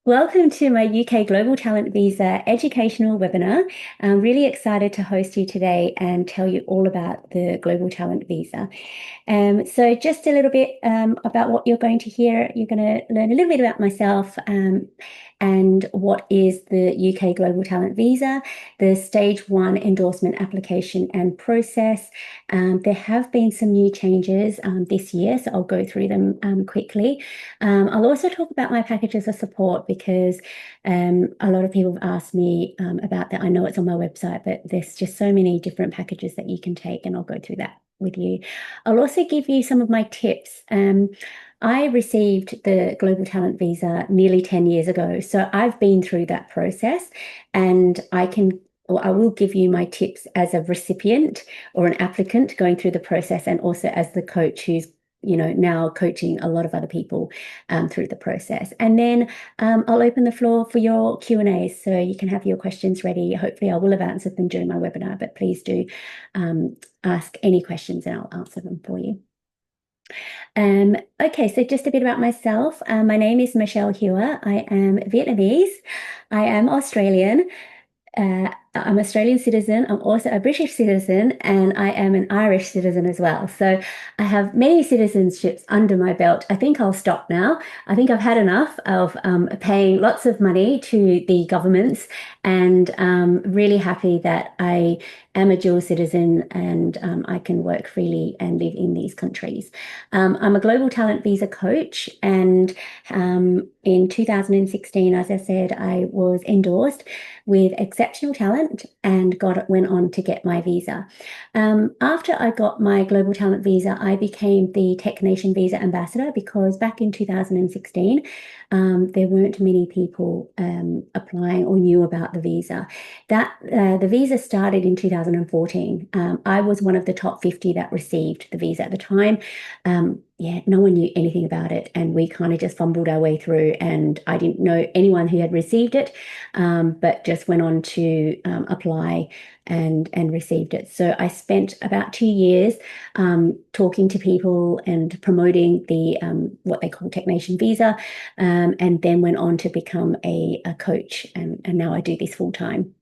Welcome to my UK Global Talent Visa educational webinar. I'm really excited to host you today and tell you all about the Global Talent Visa. So just a little bit about what you're going to hear. You're going to learn a little bit about myself and what is the UK Global Talent Visa, the stage one endorsement application and process. There have been some new changes this year, so I'll go through them quickly. I'll also talk about my packages of support because a lot of people have asked me about that. I know it's on my website, but there's just so many different packages that you can take, and I'll go through that with you. I'll also give you some of my tips. I received the Global Talent Visa nearly 10 years ago, so I've been through that process, and I will give you my tips as a recipient or an applicant going through the process, and also as the coach who's now coaching a lot of other people through the process. And then I'll open the floor for your Q&A, so you can have your questions ready. Hopefully I will have answered them during my webinar, but please do ask any questions and I'll answer them for you. Okay, so just a bit about myself. My name is Michelle Hewer. I am Vietnamese. I am Australian. I'm an Australian citizen. I'm also a British citizen, and I am an Irish citizen as well. So I have many citizenships under my belt. I think I'll stop now. I think I've had enough of paying lots of money to the governments, and really happy that I am a dual citizen and I can work freely and live in these countries. I'm a global talent visa coach, and in 2016, as I said, I was endorsed with exceptional talent and went on to get my visa. After I got my global talent visa, I became the Tech Nation visa ambassador because back in 2016, there weren't many people applying or knew about the visa. The visa started in 2014. I was one of the top 50 that received the visa at the time. No one knew anything about it, and we kind of just fumbled our way through, and I didn't know anyone who had received it, but just went on to apply and received it. So I spent about 2 years talking to people and promoting the what they call Tech Nation visa, and then went on to become a coach, and now I do this full time.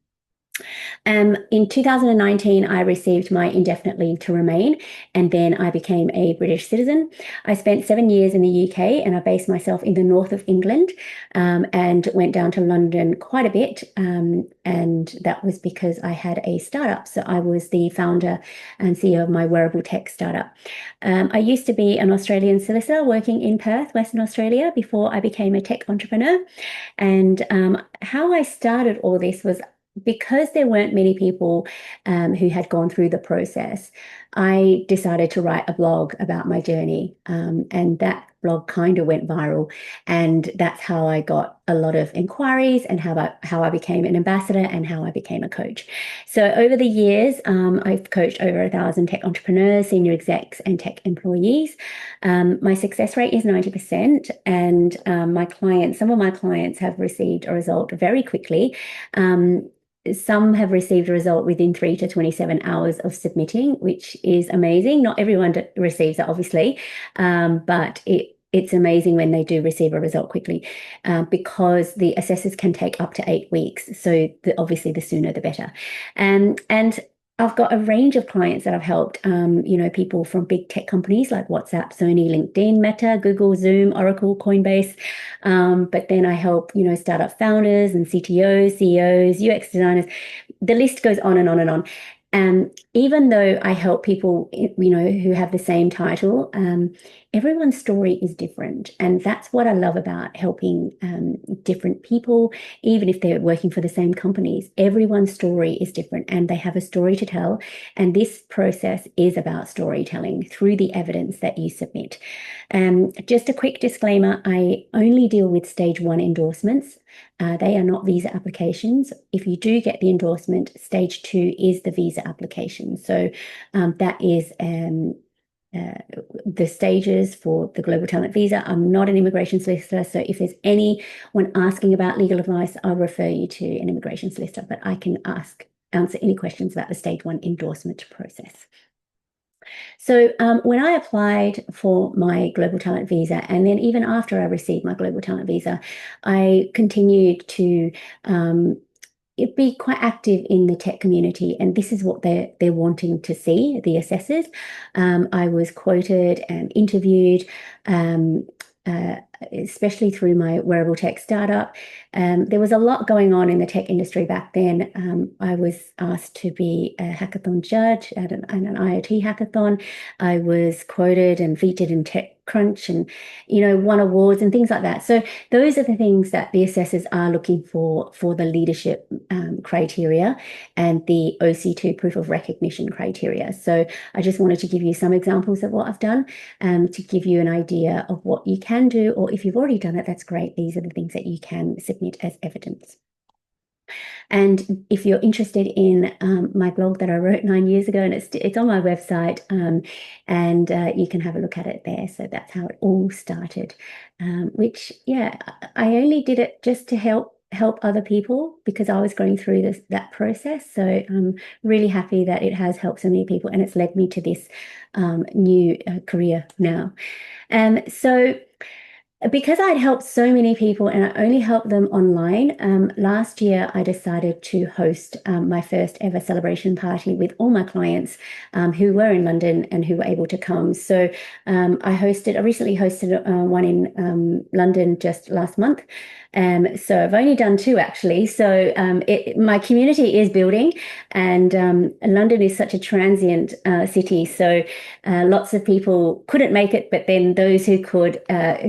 In 2019, I received my indefinite leave to remain, and then I became a British citizen. I spent 7 years in the UK, and I based myself in the north of England, and went down to London quite a bit. And that was because I had a startup. So I was the founder and CEO of my wearable tech startup. I used to be an Australian solicitor working in Perth, Western Australia, before I became a tech entrepreneur. And how I started all this was because there weren't many people who had gone through the process. I decided to write a blog about my journey, and that blog kind of went viral, and that's how I got a lot of inquiries, and how I became an ambassador and how I became a coach. So over the years, I've coached over 1,000 tech entrepreneurs, senior execs, and tech employees. My success rate is 90%, and some of my clients have received a result very quickly. Some have received a result within 3 to 27 hours of submitting, which is amazing. Not everyone receives it, obviously, but it's amazing when they do receive a result quickly, because the assessors can take up to 8 weeks. So obviously, the sooner the better. And I've got a range of clients that I've helped, people from big tech companies like WhatsApp, Sony, LinkedIn, Meta, Google, Zoom, Oracle, Coinbase. But then I help, startup founders and CTOs, CEOs, UX designers. The list goes on and on and on. Even though I help people, who have the same title, everyone's story is different. And that's what I love about helping different people, even if they're working for the same companies. Everyone's story is different and they have a story to tell. And this process is about storytelling through the evidence that you submit. Just a quick disclaimer, I only deal with stage one endorsements. They are not visa applications. If you do get the endorsement, stage two is the visa application. So that is the stages for the Global Talent Visa. I'm not an immigration solicitor, so if there's anyone asking about legal advice, I'll refer you to an immigration solicitor, but I can answer any questions about the stage one endorsement process. So when I applied for my Global Talent Visa, and then even after I received my Global Talent Visa, I continued to be quite active in the tech community, and this is what they're wanting to see, the assessors. I was quoted and interviewed, um, uh, especially through my wearable tech startup. There was a lot going on in the tech industry back then. I was asked to be a hackathon judge at an IoT hackathon. I was quoted and featured in TechCrunch and, won awards and things like that. So those are the things that the assessors are looking for the leadership criteria and the OC2 proof of recognition criteria. So I just wanted to give you some examples of what I've done to give you an idea of what you can do, or if you've already done it, that's great. These are the things that you can submit as evidence. And if you're interested in my blog that I wrote 9 years ago, and it's on my website, and you can have a look at it there. So that's how it all started. Which, yeah, I only did it just to help other people because I was going through that process. So I'm really happy that it has helped so many people, and it's led me to this new career now. So because I'd helped so many people and I only helped them online, last year I decided to host my first ever celebration party with all my clients who were in London and who were able to come. So I recently hosted one in London just last month. So I've only done two actually. So my community is building, and London is such a transient city. So lots of people couldn't make it, but then those who could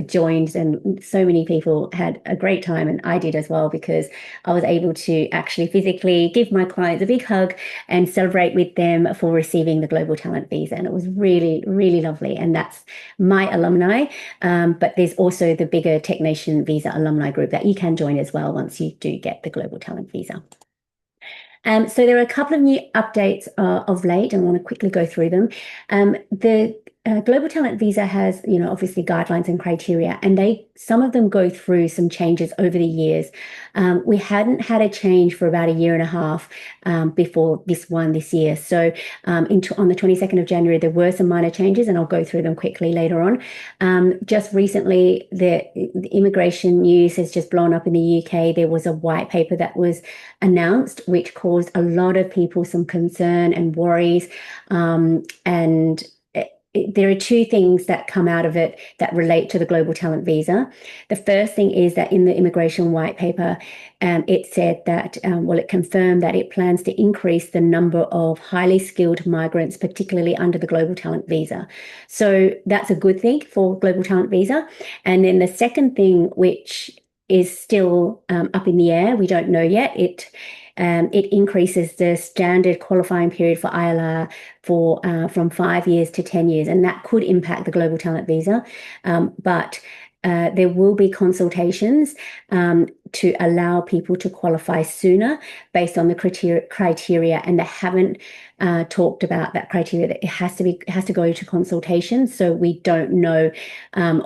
joined, and so many people had a great time, and I did as well because I was able to actually physically give my clients a big hug and celebrate with them for receiving the Global Talent Visa, and it was really, really lovely. And that's my alumni, but there's also the bigger Tech Nation Visa alumni group that you can join as well once you do get the Global Talent Visa. So there are a couple of new updates of late, and I want to quickly go through them. The Global Talent Visa has, obviously guidelines and criteria, and some of them go through some changes over the years. We hadn't had a change for about a year and a half before this year. So on the 22nd of January, there were some minor changes, and I'll go through them quickly later on. Just recently, the immigration news has just blown up in the UK. There was a white paper that was announced, which caused a lot of people some concern and worries. And there are two things that come out of it that relate to the Global Talent Visa. The first thing is that in the immigration white paper, it said that, it confirmed that it plans to increase the number of highly skilled migrants, particularly under the Global Talent Visa. So that's a good thing for Global Talent Visa. And then the second thing, which is still up in the air, we don't know yet, it increases the standard qualifying period for ILR from 5 years to 10 years, and that could impact the Global Talent Visa. But there will be consultations to allow people to qualify sooner based on the criteria, and they haven't talked about that criteria. That it has to go to consultation. So we don't know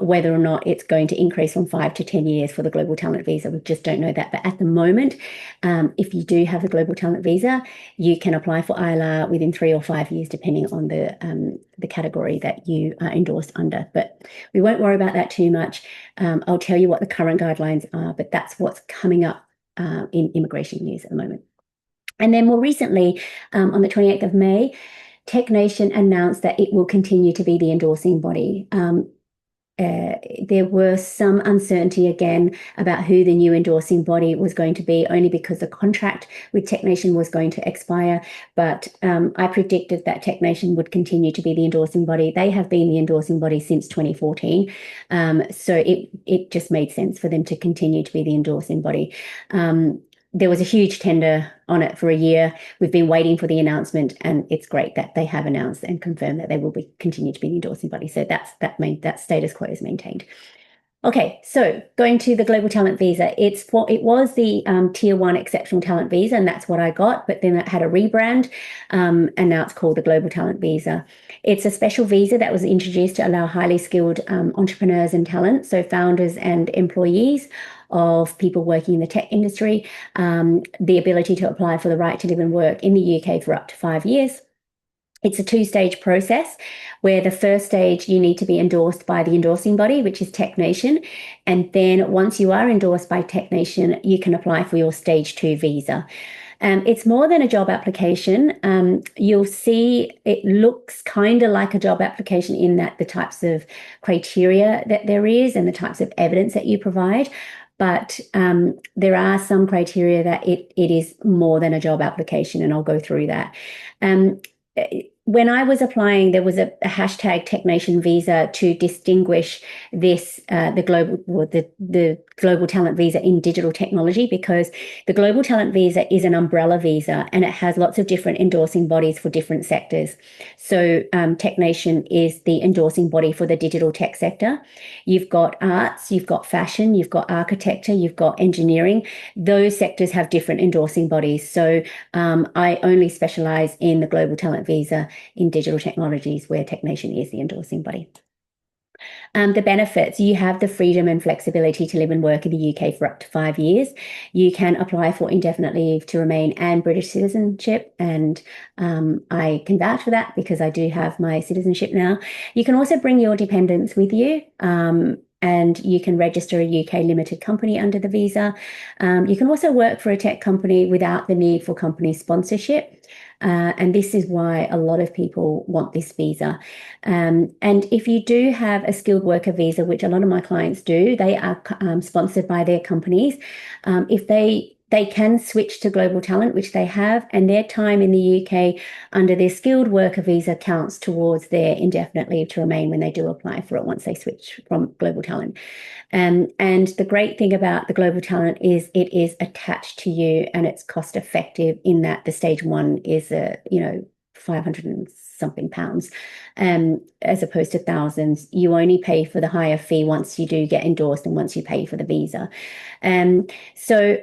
whether or not it's going to increase from 5 to 10 years for the Global Talent Visa. We just don't know that. But at the moment, if you do have the Global Talent Visa, you can apply for ILR within 3 or 5 years, depending on the category that you are endorsed under. But we won't worry about that too much. I'll tell you what the current guidelines are, but that's what's coming up in immigration news at the moment. And then more recently, on the 28th of May, Tech Nation announced that it will continue to be the endorsing body. There was some uncertainty again about who the new endorsing body was going to be, only because the contract with Tech Nation was going to expire. But I predicted that Tech Nation would continue to be the endorsing body. They have been the endorsing body since 2014. So it just made sense for them to continue to be the endorsing body. There was a huge tender on it for a year. We've been waiting for the announcement, and it's great that they have announced and confirmed that they will continue to be the endorsing body. So that status quo is maintained. Okay, so going to the Global Talent Visa, it was the Tier 1 Exceptional Talent Visa, and that's what I got, but then it had a rebrand, and now it's called the Global Talent Visa. It's a special visa that was introduced to allow highly skilled entrepreneurs and talent, so founders and employees of people working in the tech industry, the ability to apply for the right to live and work in the UK for up to 5 years. It's a two-stage process where the first stage you need to be endorsed by the endorsing body, which is Technation. And then once you are endorsed by Technation, you can apply for your stage 2 visa. It's more than a job application. You'll see it looks kind of like a job application in that the types of criteria that there is and the types of evidence that you provide. But there are some criteria that it is more than a job application, and I'll go through that. When I was applying, there was a hashtag Technation visa to distinguish this the global talent visa in digital technology, because the global talent visa is an umbrella visa and it has lots of different endorsing bodies for different sectors. So Technation is the endorsing body for the digital tech sector. You've got arts, you've got fashion, you've got architecture, you've got engineering. Those sectors have different endorsing bodies. So I only specialize in the global talent visa in digital technologies, where Technation is the endorsing body. The benefits: you have the freedom and flexibility to live and work in the UK for up to 5 years. You can apply for indefinite leave to remain and British citizenship, and I can vouch for that because I do have my citizenship now. You can also bring your dependents with you. And you can register a UK limited company under the visa. You can also work for a tech company without the need for company sponsorship. And this is why a lot of people want this visa. And if you do have a skilled worker visa, which a lot of my clients do, they are sponsored by their companies. If they can switch to global talent, which they have, and their time in the UK under their skilled worker visa counts towards their indefinite leave to remain when they do apply for it once they switch from global talent. And the great thing about the global talent is it is attached to you and it's cost effective in that the stage 1 is 500 and something pounds, as opposed to thousands. You only pay for the higher fee once you do get endorsed and once you pay for the visa. So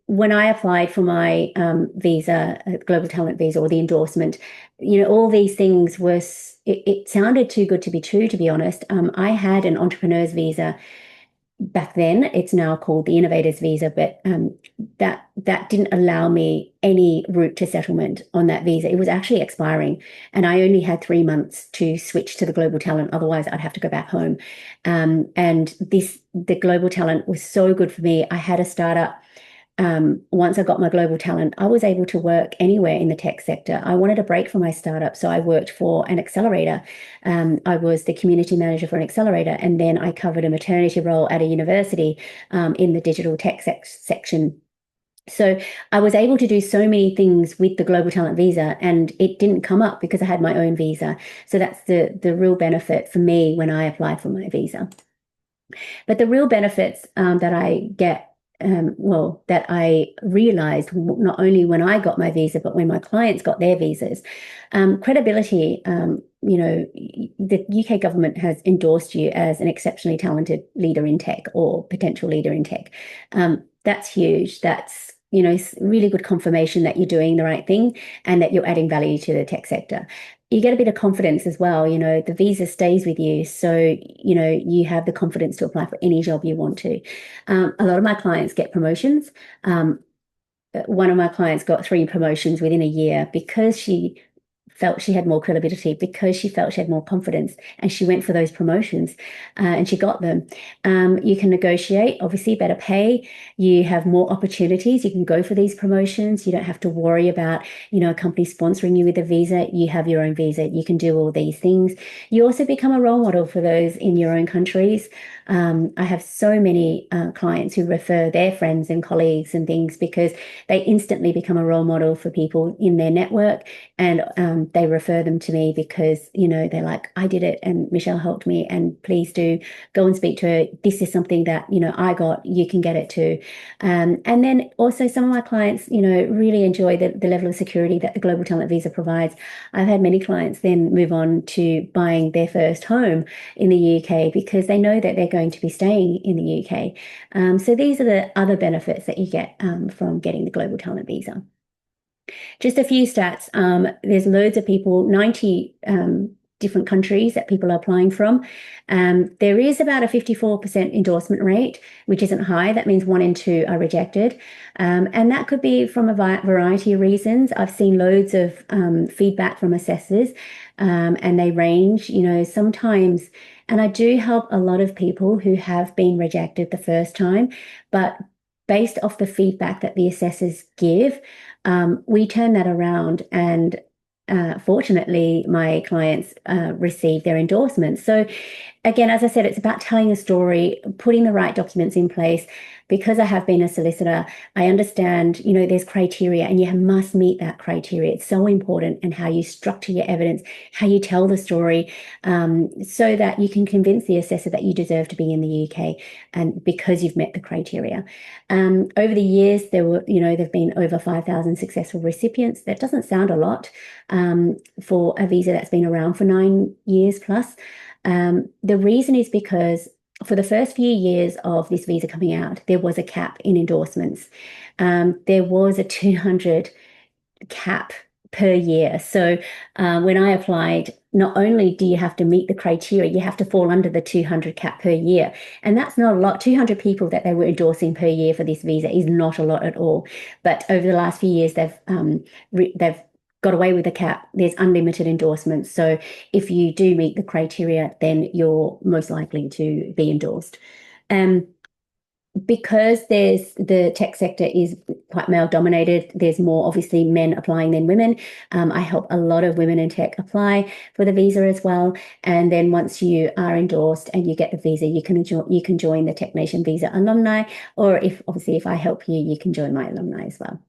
when I applied for my visa, global talent visa, or the endorsement, all these things it sounded too good to be true, to be honest. I had an entrepreneur's visa back then. It's now called the innovator's visa, but that didn't allow me any route to settlement on that visa. It was actually expiring, and I only had 3 months to switch to the global talent. Otherwise, I'd have to go back home. And the global talent was so good for me. I had a startup. Once I got my global talent, I was able to work anywhere in the tech sector. I wanted a break from my startup, so I worked for an accelerator. I was the community manager for an accelerator, and then I covered a maternity role at a university in the digital tech section. So I was able to do so many things with the global talent visa, and it didn't come up because I had my own visa. So that's the real benefit for me when I applied for my visa. But the real benefits that I get, that I realized not only when I got my visa, but when my clients got their visas, credibility. The UK government has endorsed you as an exceptionally talented leader in tech or potential leader in tech. That's huge. That's really good confirmation that you're doing the right thing and that you're adding value to the tech sector. You get a bit of confidence as well. The visa stays with you, so you have the confidence to apply for any job you want to. A lot of my clients get promotions. One of my clients got 3 promotions within a year because she felt she had more credibility, because she felt she had more confidence, and she went for those promotions and she got them. You can negotiate, obviously, better pay. You have more opportunities. You can go for these promotions. You don't have to worry about, a company sponsoring you with a visa. You have your own visa. You can do all these things. You also become a role model for those in your own countries. I have so many clients who refer their friends and colleagues and things because they instantly become a role model for people in their network, and they refer them to me because, they're like, I did it and Michelle helped me, and please do go and speak to her. This is something that, I got, you can get it too. And then also some of my clients, really enjoy the level of security that the Global Talent Visa provides. I've had many clients then move on to buying their first home in the UK because they know that they're going to be staying in the UK. So these are the other benefits that you get from getting the Global Talent Visa. Just a few stats. There's loads of people, 90 different countries that people are applying from. There is about a 54% endorsement rate, which isn't high. That means 1 in 2 are rejected. And that could be from a variety of reasons. I've seen loads of feedback from assessors, and they range, sometimes. And I do help a lot of people who have been rejected the first time, but based off the feedback that the assessors give, we turn that around, and fortunately, my clients receive their endorsements. So again, as I said, it's about telling a story, putting the right documents in place. Because I have been a solicitor, I understand, there's criteria and you must meet that criteria. It's so important, and how you structure your evidence, how you tell the story, so that you can convince the assessor that you deserve to be in the UK, and because you've met the criteria. Over the years, there've been over 5,000 successful recipients. That doesn't sound a lot for a visa that's been around for 9 years plus. The reason is because for the first few years of this visa coming out, there was a cap in endorsements. There was a 200 cap per year. So when I applied, not only do you have to meet the criteria, you have to fall under the 200 cap per year. And that's not a lot. 200 people that they were endorsing per year for this visa is not a lot at all. But over the last few years, they've got away with the cap. There's unlimited endorsements. So if you do meet the criteria, then you're most likely to be endorsed. Because the tech sector is quite male dominated, there's more obviously men applying than women. I help a lot of women in tech apply for the visa as well. And then once you are endorsed and you get the visa, you can join the Tech Nation Visa Alumni, or if I help you, you can join my alumni as well.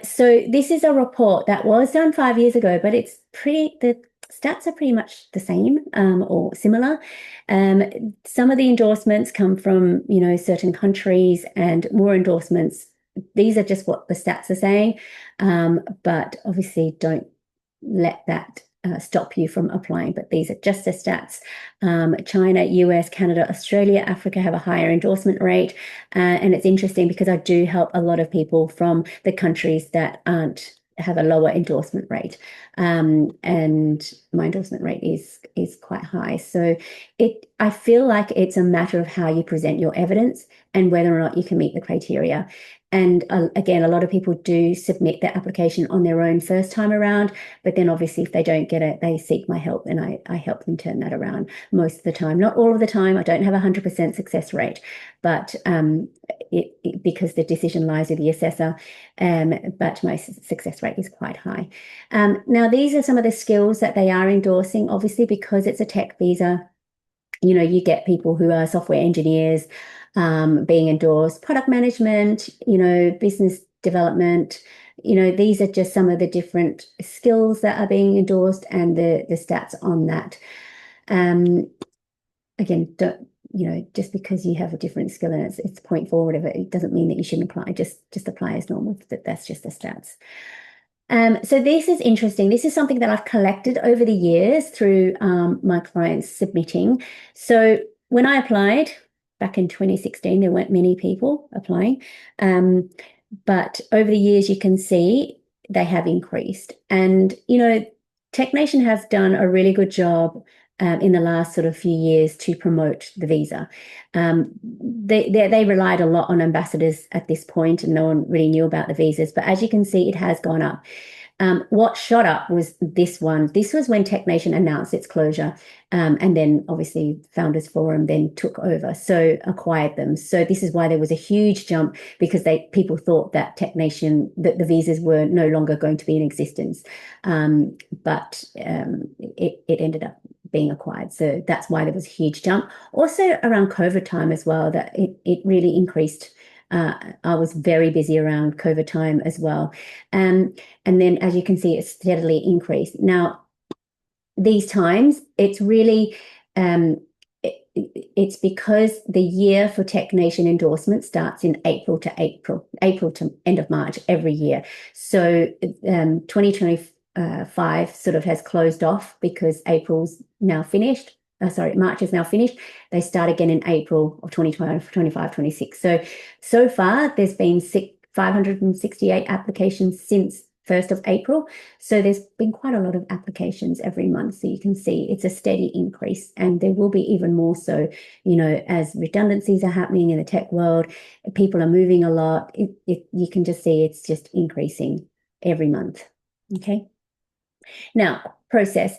So this is a report that was done 5 years ago, but the stats are pretty much the same or similar. Some of the endorsements come from, certain countries, and more endorsements. These are just what the stats are saying, but obviously don't let that stop you from applying. But these are just the stats. China, US, Canada, Australia, Africa have a higher endorsement rate. And it's interesting because I do help a lot of people from the countries that have a lower endorsement rate. And my endorsement rate is quite high. So I feel like it's a matter of how you present your evidence and whether or not you can meet the criteria. And again, a lot of people do submit their application on their own first time around, but then obviously if they don't get it, they seek my help, and I help them turn that around most of the time. Not all of the time. I don't have a 100% success rate, but because the decision lies with the assessor, but my success rate is quite high. Now, these are some of the skills that they are endorsing, obviously, because it's a tech visa. You get people who are software engineers being endorsed, product management, business development. These are just some of the different skills that are being endorsed, and the stats on that. Again, just because you have a different skill and it's point forward of it, it doesn't mean that you shouldn't apply. Just apply as normal. That's just the stats. So this is interesting. This is something that I've collected over the years through my clients submitting. So when I applied back in 2016, there weren't many people applying. But over the years, you can see they have increased. And, Tech Nation has done a really good job in the last sort of few years to promote the visa. They relied a lot on ambassadors at this point, and no one really knew about the visas. But as you can see, it has gone up. What shot up was this one. This was when Tech Nation announced its closure, and then obviously Founders Forum then took over, so acquired them. So this is why there was a huge jump, because people thought that Tech Nation, that the visas were no longer going to be in existence, but it ended up being acquired. So that's why there was a huge jump. Also around COVID time as well, that it really increased. I was very busy around COVID time as well. And then, as you can see, it's steadily increased. Now, these times, it's really, it's because the year for Tech Nation endorsement starts in April to end of March every year. So 2025 sort of has closed off because April's now finished. March is now finished. They start again in April of 2025, 26. So far, there's been 568 applications since 1st of April. So there's been quite a lot of applications every month. So you can see it's a steady increase, and there will be even more so, as redundancies are happening in the tech world, people are moving a lot. You can just see it's just increasing every month. Okay. Now, process.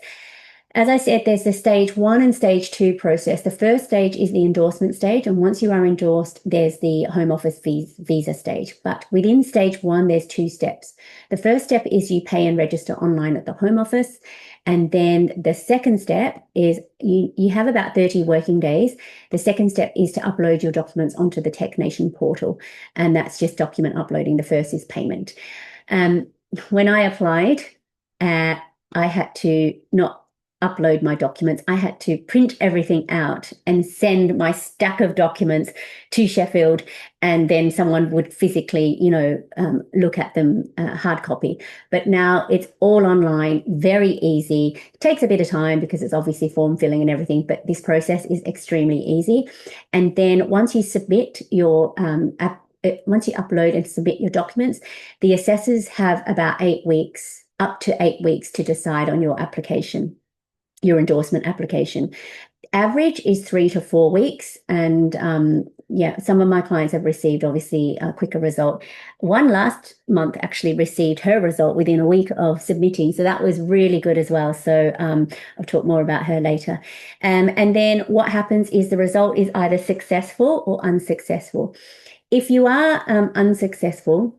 As I said, there's the stage 1 and stage 2 process. The first stage is the endorsement stage. And once you are endorsed, there's the Home Office visa stage. But within stage 1, there's 2 steps. The first step is you pay and register online at the Home Office. And then the second step is you have about 30 working days. The second step is to upload your documents onto the Tech Nation portal. And that's just document uploading. The first is payment. When I applied, I had to not upload my documents. I had to print everything out and send my stack of documents to Sheffield, and then someone would physically, look at them, hard copy. But now it's all online, very easy. It takes a bit of time because it's obviously form filling and everything, but this process is extremely easy. And then once you submit your once you upload and submit your documents, the assessors have about 8 weeks, up to 8 weeks, to decide on your application, your endorsement application. Average is 3 to 4 weeks. And some of my clients have received obviously a quicker result. One last month actually received her result within a week of submitting. So that was really good as well. So I'll talk more about her later. And then what happens is the result is either successful or unsuccessful. If you are unsuccessful,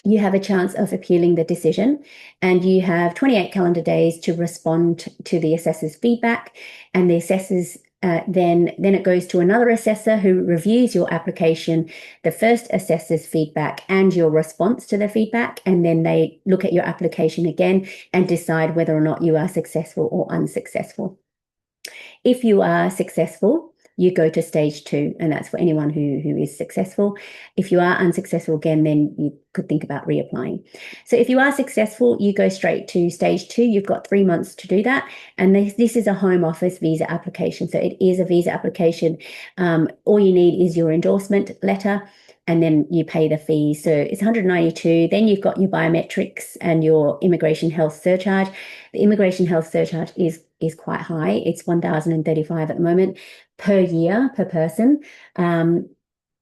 you have a chance of appealing the decision, and you have 28 calendar days to respond to the assessor's feedback. And the assessors then it goes to another assessor who reviews your application, the first assessor's feedback and your response to the feedback, and then they look at your application again and decide whether or not you are successful or unsuccessful. If you are successful, you go to stage 2, and that's for anyone who is successful. If you are unsuccessful again, then you could think about reapplying. So if you are successful, you go straight to stage 2. You've got 3 months to do that. And this is a Home Office visa application. So it is a visa application. All you need is your endorsement letter, and then you pay the fee. So it's $192. Then you've got your biometrics and your immigration health surcharge. The immigration health surcharge is quite high. It's $1,035 at the moment per year per person. And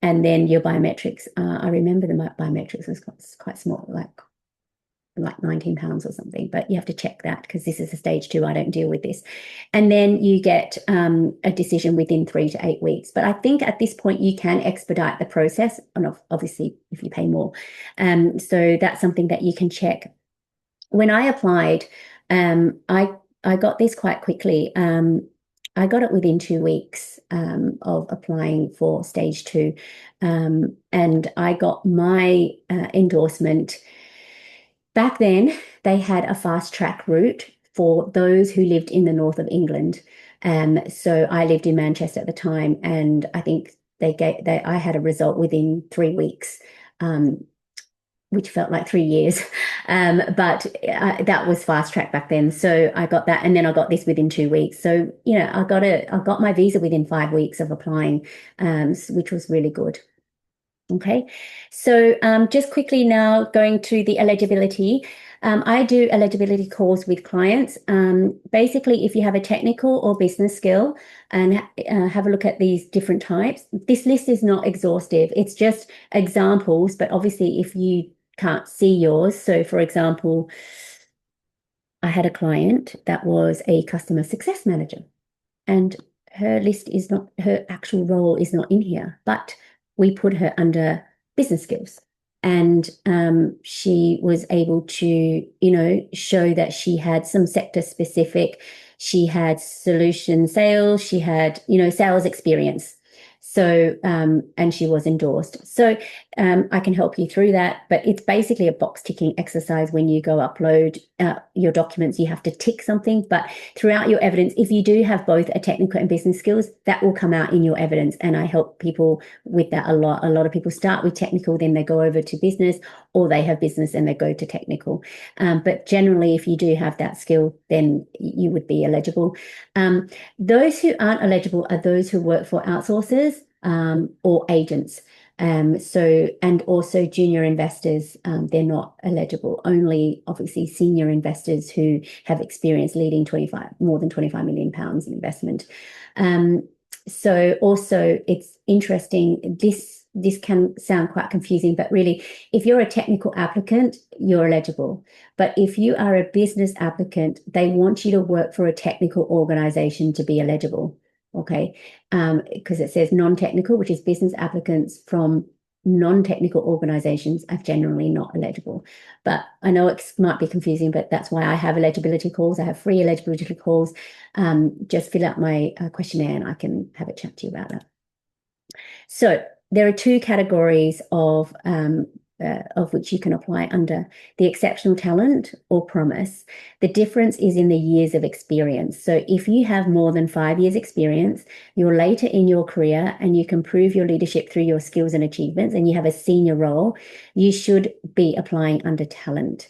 then your biometrics. I remember the biometrics was quite small, like £19 or something, but you have to check that because this is a stage 2. I don't deal with this. And then you get a decision within 3 to 8 weeks. But I think at this point you can expedite the process, and obviously if you pay more. So that's something that you can check. When I applied, I got this quite quickly. I got it within 2 weeks of applying for stage 2. And I got my endorsement. Back then, they had a fast track route for those who lived in the north of England. So I lived in Manchester at the time, and I think I had a result within 3 weeks, which felt like 3 years. But that was fast track back then. So I got that, and then I got this within 2 weeks. So, I got my visa within 5 weeks of applying, which was really good. Okay, so just quickly now going through the eligibility. I do eligibility calls with clients. Basically, if you have a technical or business skill, and have a look at these different types. This list is not exhaustive. It's just examples, but obviously if you can't see yours. So for example, I had a client that was a customer success manager, and her actual role is not in here, but we put her under business skills. And she was able to, show that she had some sector specific, she had solution sales, she had, sales experience. So, and she was endorsed. So I can help you through that, but it's basically a box ticking exercise. When you go upload your documents, you have to tick something, but throughout your evidence, if you do have both a technical and business skills, that will come out in your evidence. And I help people with that a lot. A lot of people start with technical, then they go over to business, or they have business and they go to technical. But generally, if you do have that skill, then you would be eligible. Those who aren't eligible are those who work for outsourcers or agents. And also junior investors, they're not eligible. Only obviously senior investors who have experience leading more than 25 million pounds in investment. So also it's interesting, this can sound quite confusing, but really, if you're a technical applicant, you're eligible. But if you are a business applicant, they want you to work for a technical organization to be eligible. Okay. Because it says non-technical, which is business applicants from non-technical organizations are generally not eligible. But I know it might be confusing, but that's why I have eligibility calls. I have free eligibility calls. Just fill out my questionnaire and I can have a chat to you about that. So there are two categories of which you can apply under: the exceptional talent or promise. The difference is in the years of experience. So if you have more than 5 years experience, you're later in your career and you can prove your leadership through your skills and achievements, and you have a senior role, you should be applying under talent.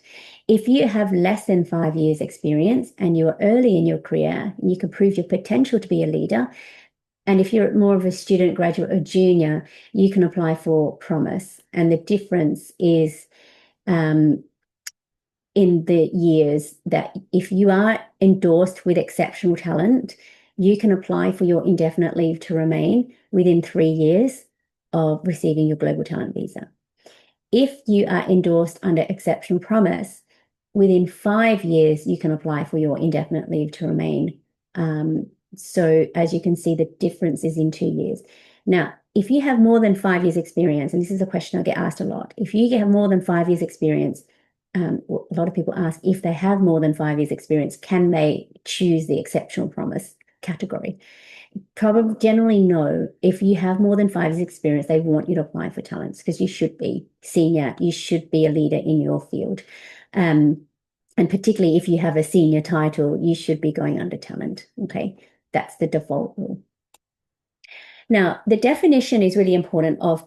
If you have less than 5 years experience and you're early in your career, and you can prove your potential to be a leader, and if you're more of a student, graduate, or junior, you can apply for promise. And the difference is in the years that if you are endorsed with exceptional talent, you can apply for your indefinite leave to remain within 3 years of receiving your global talent visa. If you are endorsed under exceptional promise, within 5 years, you can apply for your indefinite leave to remain. So as you can see, the difference is in 2 years. Now, if you have more than 5 years experience, and this is a question I get asked a lot, if you have more than 5 years experience, a lot of people ask if they have more than 5 years experience, can they choose the exceptional promise category? Probably generally no. If you have more than 5 years experience, they want you to apply for talents because you should be senior, you should be a leader in your field. And particularly if you have a senior title, you should be going under talent. Okay, that's the default rule. Now, the definition is really important of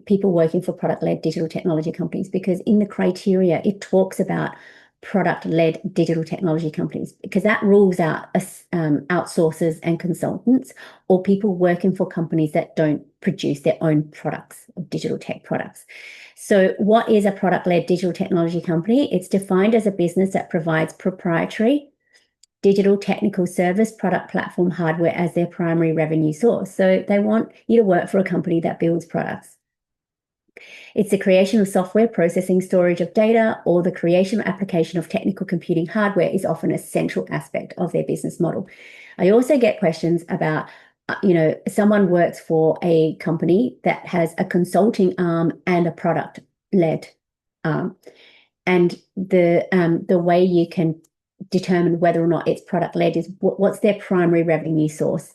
people working for product-led digital technology companies, because in the criteria, it talks about product-led digital technology companies, because that rules out outsourcers and consultants or people working for companies that don't produce their own products, digital tech products. So what is a product-led digital technology company? It's defined as a business that provides proprietary digital technical service, product, platform, hardware as their primary revenue source. So they want you to work for a company that builds products. It's the creation of software, processing, storage of data, or the creation or application of technical computing hardware is often a central aspect of their business model. I also get questions about, someone works for a company that has a consulting arm and a product-led arm. And the way you can determine whether or not it's product-led is what's their primary revenue source.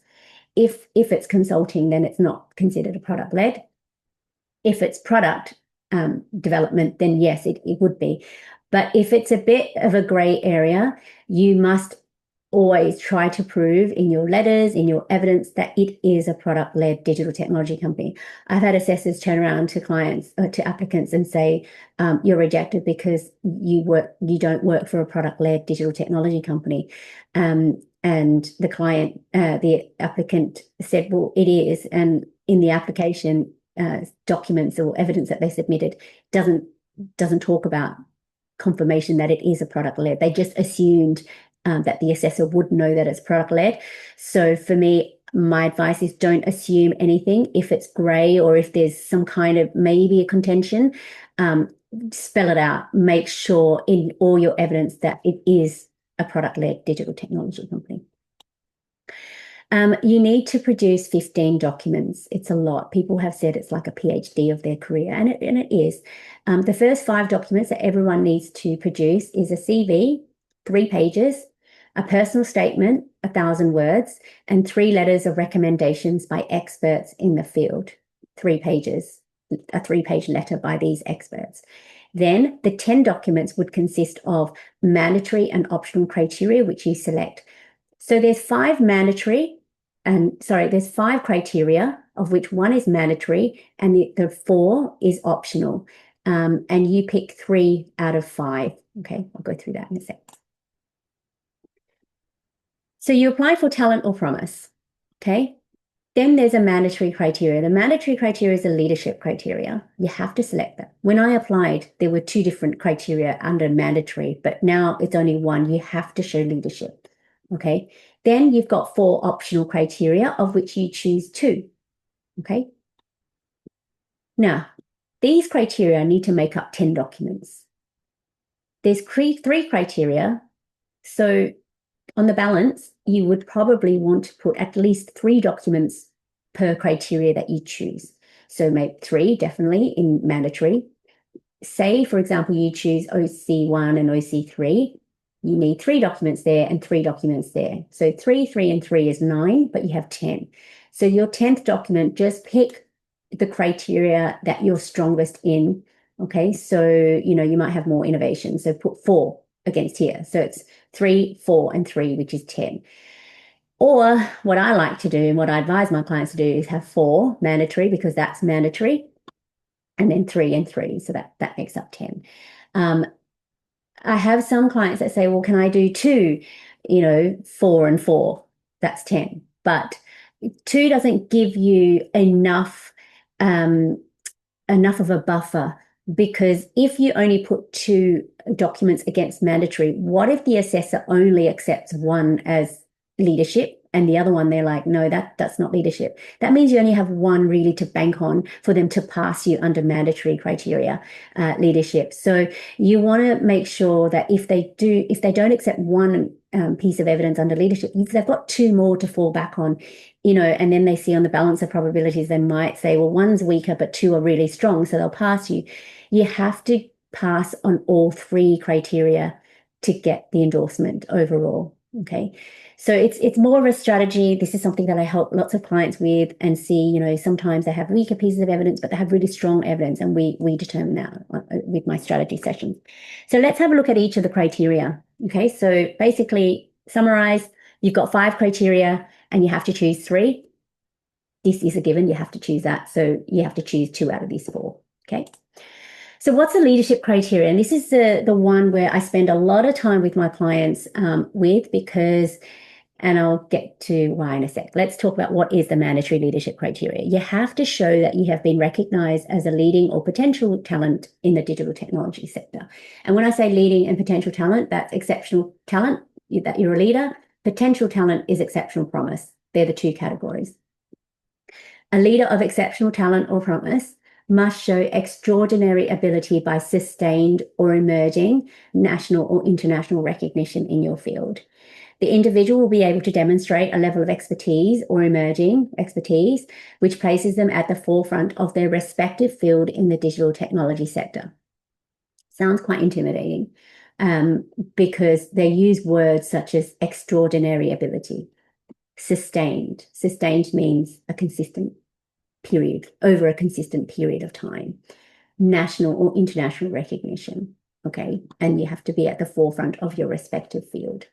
If it's consulting, then it's not considered a product-led. If it's product development, then yes, it would be. But if it's a bit of a gray area, you must always try to prove in your letters, in your evidence, that it is a product-led digital technology company. I've had assessors turn around to clients, to applicants, and say, you're rejected because you don't work for a product-led digital technology company. And the client, the applicant said, well, it is. And in the application documents or evidence that they submitted doesn't talk about confirmation that it is a product-led. They just assumed that the assessor would know that it's product-led. So for me, my advice is don't assume anything. If it's grey or if there's some kind of maybe a contention, spell it out. Make sure in all your evidence that it is a product-led digital technology company. You need to produce 15 documents. It's a lot. People have said it's like a PhD of their career, and it is. The first 5 documents that everyone needs to produce is a CV, 3 pages, a personal statement, 1,000 words, and 3 letters of recommendations by experts in the field. 3 pages, a 3-page letter by these experts. Then the 10 documents would consist of mandatory and optional criteria, which you select. So there's 5 criteria, of which 1 is mandatory and the 4 is optional. And you pick 3 out of 5. Okay, I'll go through that in a sec. So you apply for talent or promise. Okay. Then there's a mandatory criteria. The mandatory criteria is a leadership criteria. You have to select that. When I applied, there were two different criteria under mandatory, but now it's only one. You have to show leadership. Okay. Then you've got 4 optional criteria, of which you choose 2. Okay. Now, these criteria need to make up 10 documents. There's 3 criteria. So on the balance, you would probably want to put at least 3 documents per criteria that you choose. So make 3 definitely in mandatory. Say, for example, you choose OC1 and OC3. You need 3 documents there and 3 documents there. So 3, 3, and 3 is 9, but you have 10. So your 10th document, just pick the criteria that you're strongest in. Okay, so you might have more innovation. So put 4 against here. So it's 3, 4, and 3, which is 10. Or what I like to do and what I advise my clients to do is have 4 mandatory, because that's mandatory, and then 3 and 3. So that makes up 10. I have some clients that say, well, can I do 2, 4 and 4? That's 10. But 2 doesn't give you enough of a buffer, because if you only put 2 documents against mandatory, what if the assessor only accepts one as leadership and the other one they're like, no, that's not leadership? That means you only have one really to bank on for them to pass you under mandatory criteria leadership. So you want to make sure that if they don't accept one piece of evidence under leadership, they've got 2 more to fall back on, and then they see on the balance of probabilities, they might say, well, one's weaker, but 2 are really strong, so they'll pass you. You have to pass on all 3 criteria to get the endorsement overall. Okay. So it's more of a strategy. This is something that I help lots of clients with, and see, sometimes they have weaker pieces of evidence, but they have really strong evidence, and we determine that with my strategy sessions. So let's have a look at each of the criteria. Okay, so basically summarize, you've got 5 criteria and you have to choose 3. This is a given, you have to choose that. So you have to choose 2 out of these 4. Okay. So what's the leadership criteria? And this is the one where I spend a lot of time with my clients because, and I'll get to why in a sec. Let's talk about what is the mandatory leadership criteria. You have to show that you have been recognized as a leading or potential talent in the digital technology sector. And when I say leading and potential talent, that's exceptional talent, that you're a leader. Potential talent is exceptional promise. They're the 2 categories. A leader of exceptional talent or promise must show extraordinary ability by sustained or emerging national or international recognition in your field. The individual will be able to demonstrate a level of expertise or emerging expertise, which places them at the forefront of their respective field in the digital technology sector. Sounds quite intimidating because they use words such as extraordinary ability, sustained. Sustained means a consistent period, over a consistent period of time, national or international recognition. Okay, and you have to be at the forefront of your respective field.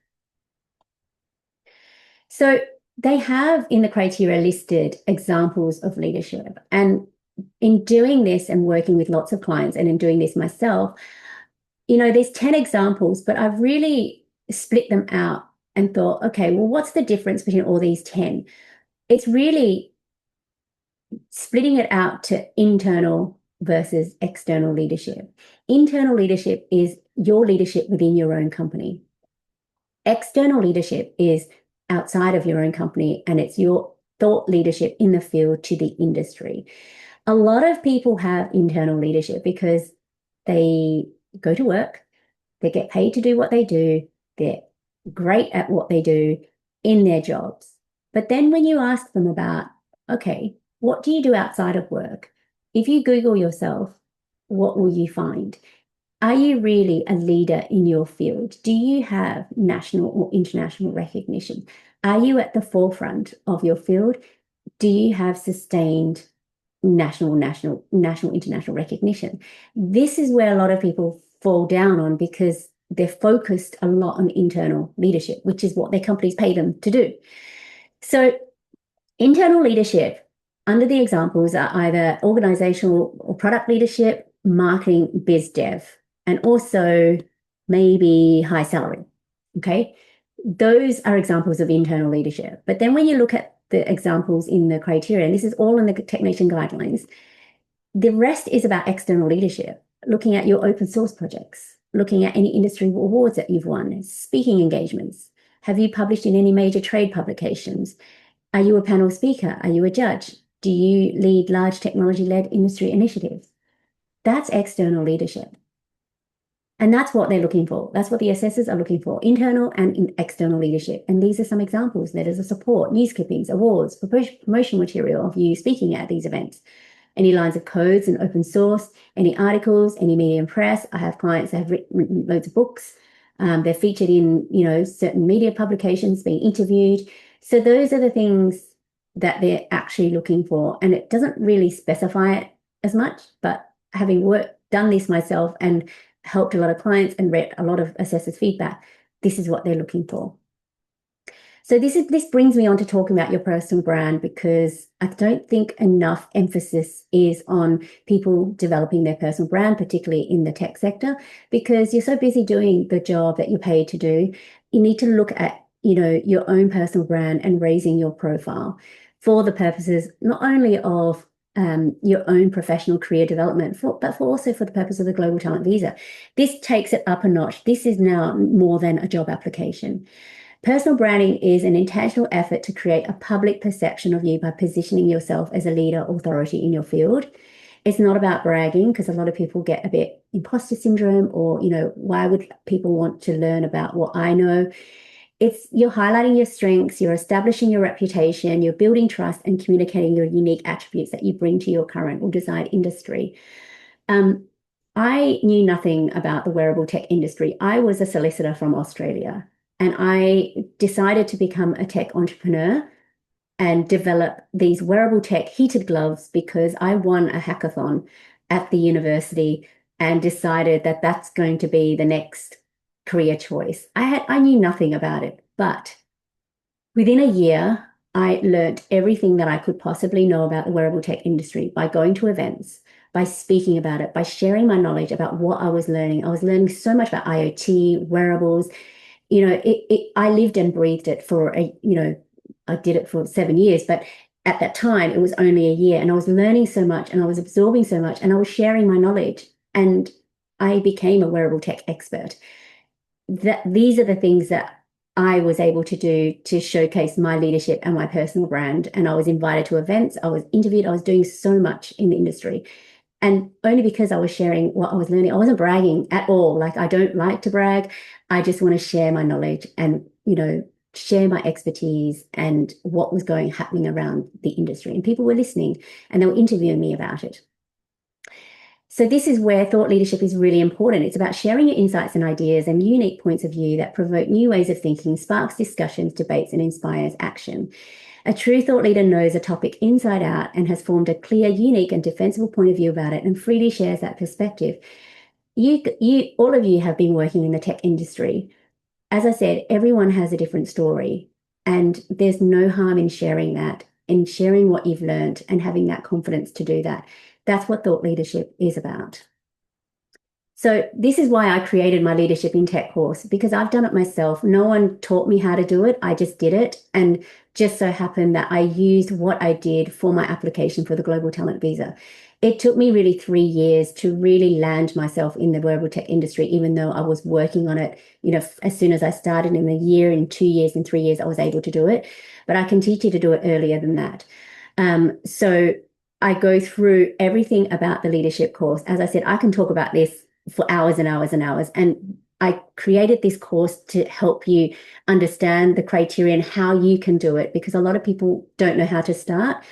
So they have in the criteria listed examples of leadership. And in doing this and working with lots of clients, and in doing this myself, there's 10 examples, but I've really split them out and thought, okay, well, what's the difference between all these 10? It's really splitting it out to internal versus external leadership. Internal leadership is your leadership within your own company. External leadership is outside of your own company, and it's your thought leadership in the field to the industry. A lot of people have internal leadership because they go to work, they get paid to do what they do, they're great at what they do in their jobs. But then when you ask them about, okay, what do you do outside of work? If you Google yourself, what will you find? Are you really a leader in your field? Do you have national or international recognition? Are you at the forefront of your field? Do you have sustained national, international recognition? This is where a lot of people fall down on, because they're focused a lot on internal leadership, which is what their companies pay them to do. So internal leadership under the examples are either organizational or product leadership, marketing, biz dev, and also maybe high salary. Okay. Those are examples of internal leadership. But then when you look at the examples in the criteria, and this is all in the technician guidelines. The rest is about external leadership, looking at your open source projects, looking at any industry awards that you've won, speaking engagements. Have you published in any major trade publications? Are you a panel speaker? Are you a judge? Do you lead large technology-led industry initiatives? That's external leadership. And that's what they're looking for. That's what the assessors are looking for, internal and external leadership. And these are some examples: letters of support, news clippings, awards, promotion material of you speaking at these events, any lines of codes and open source, any articles, any media and press. I have clients that have written loads of books. They're featured in, certain media publications, being interviewed. So those are the things that they're actually looking for. And it doesn't really specify it as much, but having done this myself and helped a lot of clients and read a lot of assessors' feedback, this is what they're looking for. So this brings me on to talking about your personal brand, because I don't think enough emphasis is on people developing their personal brand, particularly in the tech sector, because you're so busy doing the job that you're paid to do. You need to look at, your own personal brand and raising your profile for the purposes not only of your own professional career development, but also for the purpose of the Global Talent Visa. This takes it up a notch. This is now more than a job application. Personal branding is an intentional effort to create a public perception of you by positioning yourself as a leader or authority in your field. It's not about bragging, because a lot of people get a bit imposter syndrome, or, why would people want to learn about what I know? You're highlighting your strengths, you're establishing your reputation, you're building trust and communicating your unique attributes that you bring to your current or desired industry. I knew nothing about the wearable tech industry. I was a solicitor from Australia, and I decided to become a tech entrepreneur and develop these wearable tech heated gloves because I won a hackathon at the university and decided that that's going to be the next career choice. I knew nothing about it, but within a year, I learned everything that I could possibly know about the wearable tech industry by going to events, by speaking about it, by sharing my knowledge about what I was learning. I was learning so much about IoT, wearables. I lived and breathed it for I did it for 7 years, but at that time it was only a year, and I was learning so much and I was absorbing so much and I was sharing my knowledge, and I became a wearable tech expert. These are the things that I was able to do to showcase my leadership and my personal brand. And I was invited to events, I was interviewed, I was doing so much in the industry. And only because I was sharing what I was learning. I wasn't bragging at all. Like, I don't like to brag. I just want to share my knowledge and, share my expertise and what was happening around the industry. And people were listening and they were interviewing me about it. So this is where thought leadership is really important. It's about sharing your insights and ideas and unique points of view that provoke new ways of thinking, sparks discussions, debates, and inspires action. A true thought leader knows a topic inside out and has formed a clear, unique, and defensible point of view about it, and freely shares that perspective. All of you have been working in the tech industry. As I said, everyone has a different story, and there's no harm in sharing that and sharing what you've learned and having that confidence to do that. That's what thought leadership is about. So this is why I created my Leadership in Tech course, because I've done it myself. No one taught me how to do it. I just did it. And just so happened that I used what I did for my application for the Global Talent Visa. It took me really 3 years to really land myself in the wearable tech industry, even though I was working on it, as soon as I started. In a year, in 2 years, in 3 years, I was able to do it. But I can teach you to do it earlier than that. So I go through everything about the leadership course. As I said, I can talk about this for hours and hours and hours. And I created this course to help you understand the criteria and how you can do it, because a lot of people don't know how to start.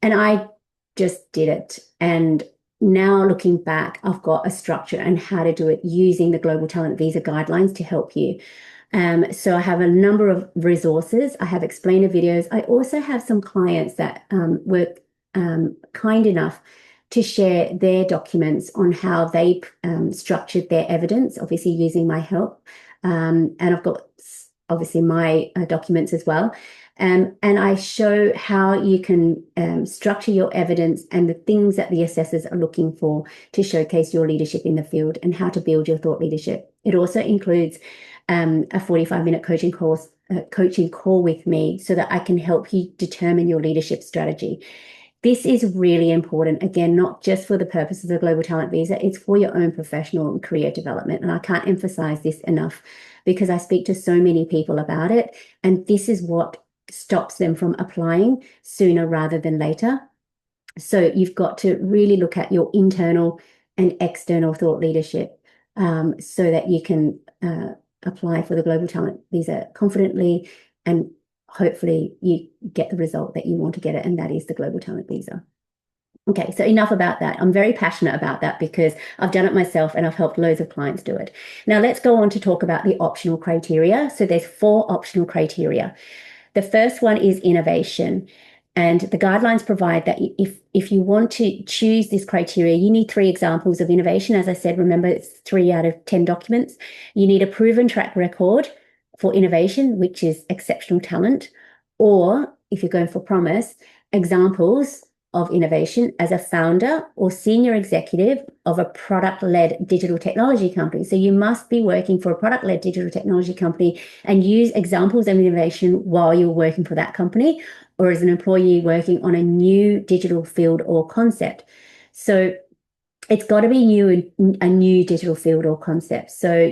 And I just did it. And now looking back, I've got a structure and how to do it using the Global Talent Visa guidelines to help you. So I have a number of resources. I have explainer videos. I also have some clients that were kind enough to share their documents on how they structured their evidence, obviously using my help. And I've got obviously my documents as well. And I show how you can structure your evidence and the things that the assessors are looking for to showcase your leadership in the field and how to build your thought leadership. It also includes a 45-minute coaching call with me so that I can help you determine your leadership strategy. This is really important, again, not just for the purposes of the Global Talent Visa, it's for your own professional and career development. And I can't emphasize this enough because I speak to so many people about it. And this is what stops them from applying sooner rather than later. So you've got to really look at your internal and external thought leadership so that you can apply for the Global Talent Visa confidently, and hopefully you get the result that you want to get it, and that is the Global Talent Visa. Okay, so enough about that. I'm very passionate about that because I've done it myself and I've helped loads of clients do it. Now let's go on to talk about the optional criteria. So there's 4 optional criteria. The first one is innovation. And the guidelines provide that if you want to choose this criteria, you need 3 examples of innovation. As I said, remember, it's 3 out of 10 documents. You need a proven track record for innovation, which is exceptional talent, or if you're going for promise, examples of innovation as a founder or senior executive of a product-led digital technology company. So you must be working for a product-led digital technology company and use examples of innovation while you're working for that company, or as an employee working on a new digital field or concept. So it's got to be a new digital field or concept. So,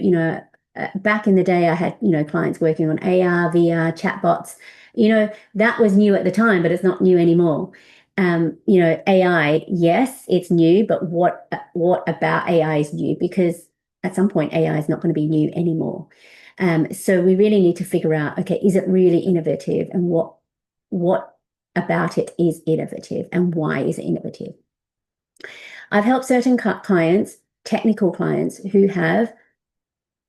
back in the day, I had, clients working on AR, VR, chatbots. That was new at the time, but it's not new anymore. AI, yes, it's new, but what about AI is new? Because at some point, AI is not going to be new anymore. So we really need to figure out, okay, is it really innovative, and what about it is innovative, and why is it innovative? I've helped certain clients, technical clients, who have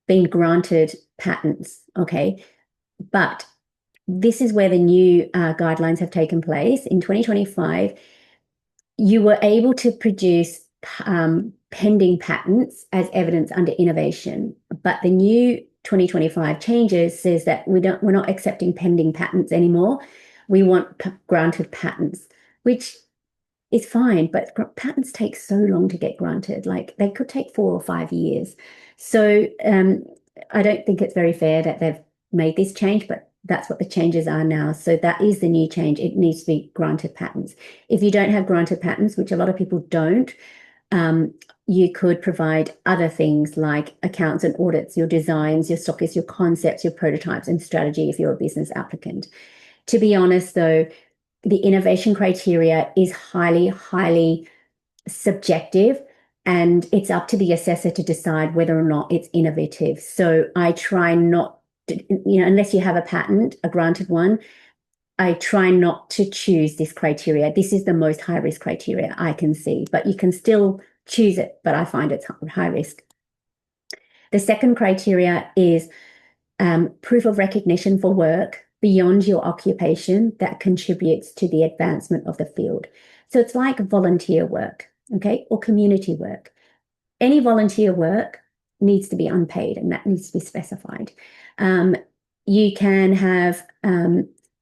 been granted patents, okay? But this is where the new guidelines have taken place. In 2025, you were able to produce pending patents as evidence under innovation, but the new 2025 changes says that we're not accepting pending patents anymore. We want granted patents, which is fine, but patents take so long to get granted. Like, they could take 4 or 5 years. So I don't think it's very fair that they've made this change, but that's what the changes are now. So that is the new change. It needs to be granted patents. If you don't have granted patents, which a lot of people don't, you could provide other things like accounts and audits, your designs, your stockers, your concepts, your prototypes, and strategy if you're a business applicant. To be honest, though, the innovation criteria is highly, highly subjective, and it's up to the assessor to decide whether or not it's innovative. So I try not to, unless you have a patent, a granted one, I try not to choose this criteria. This is the most high risk criteria I can see, but you can still choose it, but I find it's high risk. The second criteria is proof of recognition for work beyond your occupation that contributes to the advancement of the field. So it's like volunteer work, okay, or community work. Any volunteer work needs to be unpaid, and that needs to be specified. You can have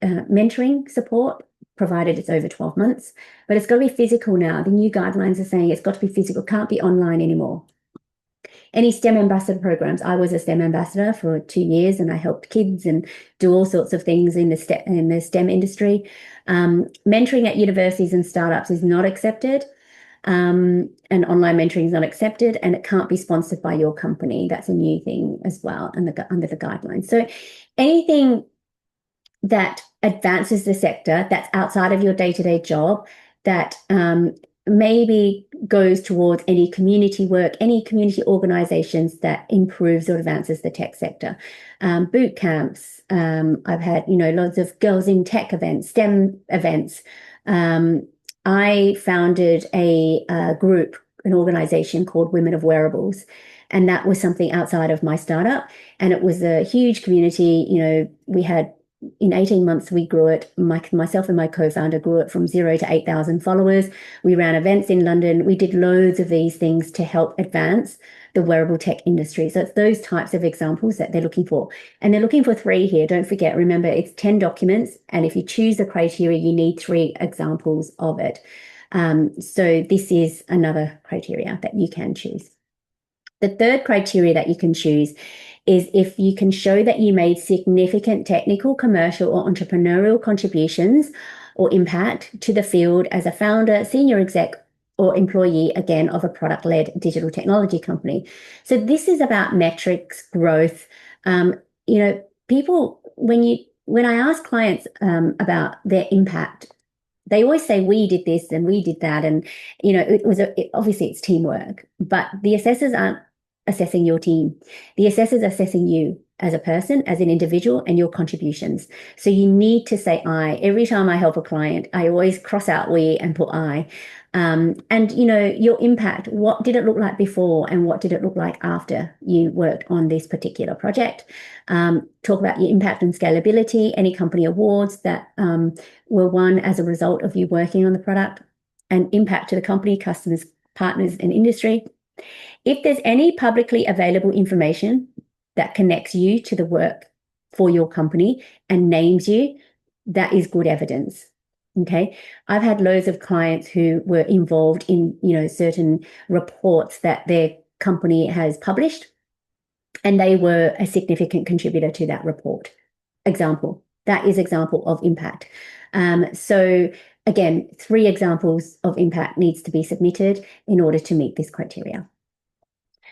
mentoring support, provided it's over 12 months, but it's got to be physical now. The new guidelines are saying it's got to be physical, can't be online anymore. Any STEM ambassador programs. I was a STEM ambassador for 2 years, and I helped kids and do all sorts of things in the STEM industry. Mentoring at universities and startups is not accepted, and online mentoring is not accepted, and it can't be sponsored by your company. That's a new thing as well under the guidelines. So anything that advances the sector that's outside of your day-to-day job, that maybe goes towards any community work, any community organizations that improves or advances the tech sector. Boot camps. I've had, loads of girls in tech events, STEM events. I founded a group, an organization called Women of Wearables. And that was something outside of my startup. And it was a huge community. We had, in 18 months, we grew it. Myself and my co-founder grew it from 0 to 8,000 followers. We ran events in London. We did loads of these things to help advance the wearable tech industry. So it's those types of examples that they're looking for. And they're looking for 3 here. Don't forget, remember, it's 10 documents. And if you choose the criteria, you need 3 examples of it. So this is another criteria that you can choose. The third criteria that you can choose is if you can show that you made significant technical, commercial, or entrepreneurial contributions or impact to the field as a founder, senior exec, or employee, again, of a product-led digital technology company. So this is about metrics, growth. People, when I ask clients about their impact, they always say we did this and we did that, and obviously it's teamwork, but the assessors aren't assessing your team. The assessors are assessing you as a person, as an individual, and your contributions. So you need to say I. Every time I help a client, I always cross out we and put I. And your impact, what did it look like before and what did it look like after you worked on this particular project? Talk about your impact and scalability, any company awards that were won as a result of you working on the product, and impact to the company, customers, partners, and industry. If there's any publicly available information that connects you to the work for your company and names you, that is good evidence. Okay. I've had loads of clients who were involved in, certain reports that their company has published, and they were a significant contributor to that report. That is example of impact. So again, 3 examples of impact needs to be submitted in order to meet this criteria.